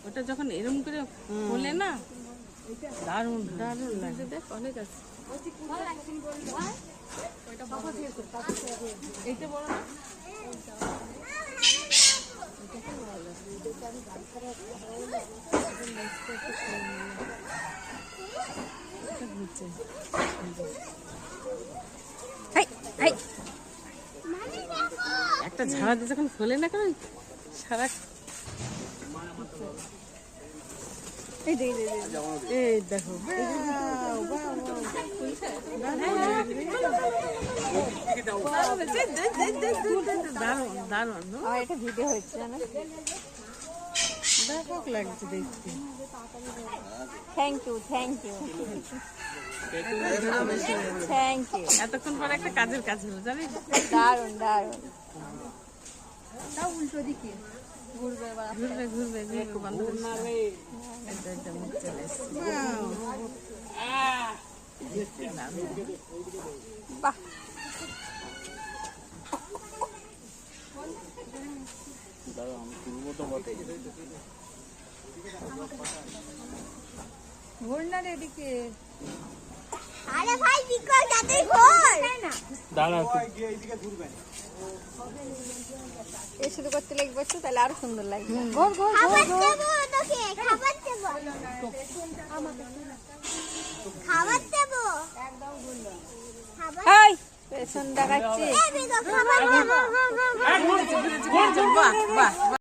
ওটা যখন এরম করে খোলে না, দারুণ দারুণ লাগে। দেখ অনেক আছে। এইটা বড় না? একটা ঝাড়া দিয়ে যখন খোলে না কেন সারা এই দেখো দারুণ দারুণ। এটা ভিডিও হচ্ছে না, ব্যাপক লাগছে দেখতে। Thank you thank you thank you. এতক্ষণ পরে একটা কাজের কাজ হলো জানিস। দারুণ দারুণ। উল্টো দিকে ঘুরবে ঘুরবে ঘুরবে ঘুরবে বন্ধ করে মুখ চলে এসছে। বাহ ঘুর না রে এদিকে। আরে ভাই বিকল যাতে ঘোর না দাঁড়া এই শুরু করতে লাগবে তো, তাহলে আরো সুন্দর লাগবে। ঘোর ঘোর খাবার দেবো তোকে খাবার দেবো খাবার দেবো একদম গুলো খাবার এই পেছন দেখাচ্ছি। এই বিকল খাবার দেবো বাহ বাহ।